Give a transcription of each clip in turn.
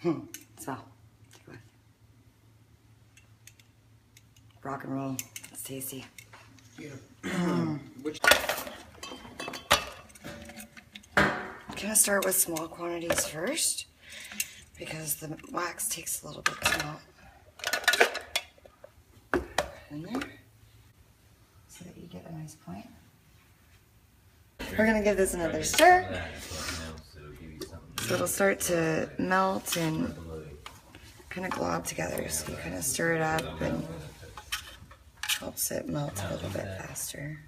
So, take a whiff. Rock and roll. It's tasty. Yeah. I'm gonna start with small quantities first because the wax takes a little bit to melt. Put it in there so that you get a nice point. We're gonna give this another stir so it'll start to melt and kind of glob together. So you kind of stir it up and helps it melt a little bit faster.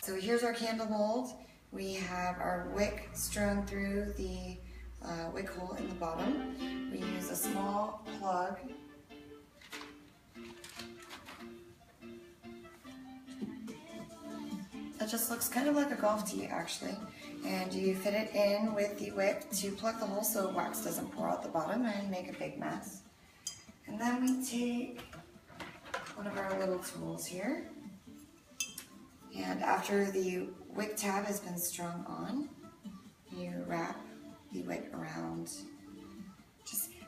So here's our candle mold. We have our wick strewn through the wick hole in the bottom. We use a small plug. It just looks kind of like a golf tee actually. And you fit it in with the wick to plug the hole so wax doesn't pour out the bottom and make a big mess. And then we take one of our little tools here. And after the wick tab has been strung on, you wrap the wick around.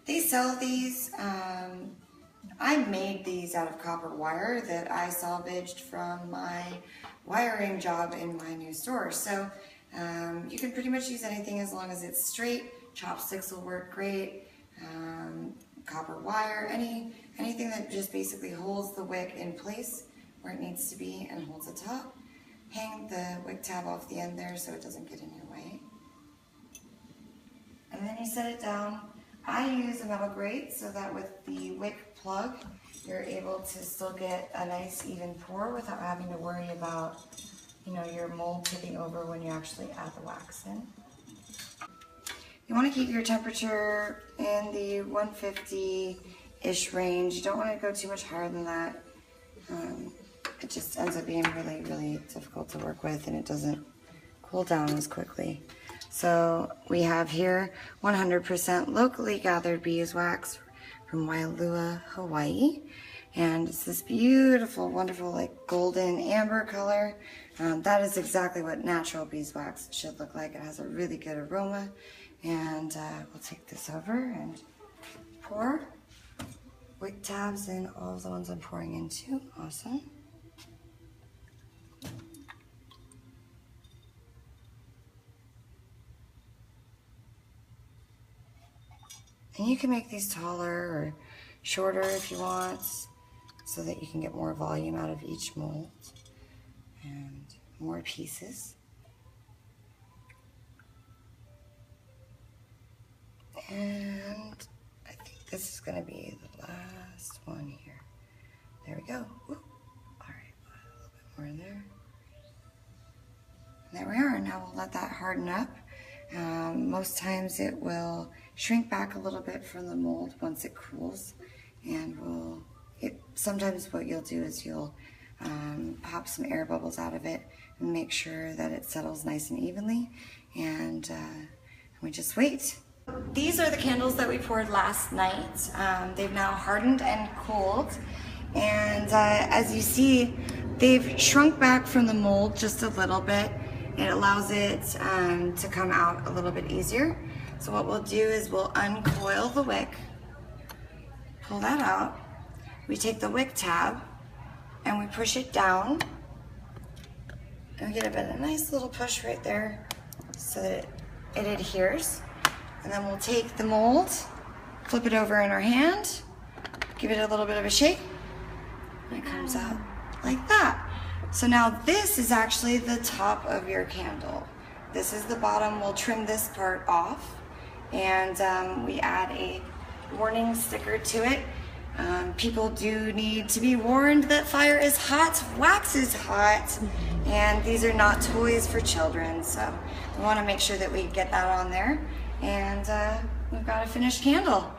They sell these. I made these out of copper wire that I salvaged from my wiring job in my new store. So you can pretty much use anything as long as it's straight. Chopsticks will work great. Copper wire, anything that just basically holds the wick in place where it needs to be and holds the top. Hang the wick tab off the end there so it doesn't get in your way. And then you set it down. I use a metal grate so that with the wick plug, you're able to still get a nice even pour without having to worry about, your mold tipping over when you actually add the wax in. You want to keep your temperature in the 150-ish range. You don't want to go too much higher than that. It just ends up being really, really difficult to work with and it doesn't cool down as quickly. So we have here 100% locally gathered beeswax from Waialua, Hawaii. And it's this beautiful, wonderful, like golden amber color. That is exactly what natural beeswax should look like. It has a really good aroma. And we'll take this over and pour wick tabs in all of the ones I'm pouring into. Awesome. And you can make these taller or shorter if you want, so that you can get more volume out of each mold and more pieces. And I think this is going to be the last one here. There we go. Ooh. All right, a little bit more in there. And there we are. Now we'll let that harden up. Most times it will shrink back a little bit from the mold once it cools, and sometimes what you'll do is you'll pop some air bubbles out of it and make sure that it settles nice and evenly, and we just wait. These are the candles that we poured last night. They've now hardened and cooled, and as you see, they've shrunk back from the mold just a little bit. It allows it to come out a little bit easier. So what we'll do is we'll uncoil the wick, pull that out. We take the wick tab and we push it down. And we give it a nice little push right there so that it adheres. And then we'll take the mold, flip it over in our hand, give it a little bit of a shake, and it comes out like that. So now this is actually the top of your candle. This is the bottom. We'll trim this part off, and we add a warning sticker to it. People do need to be warned that fire is hot, wax is hot, and these are not toys for children. So we want to make sure that we get that on there, and we've got a finished candle.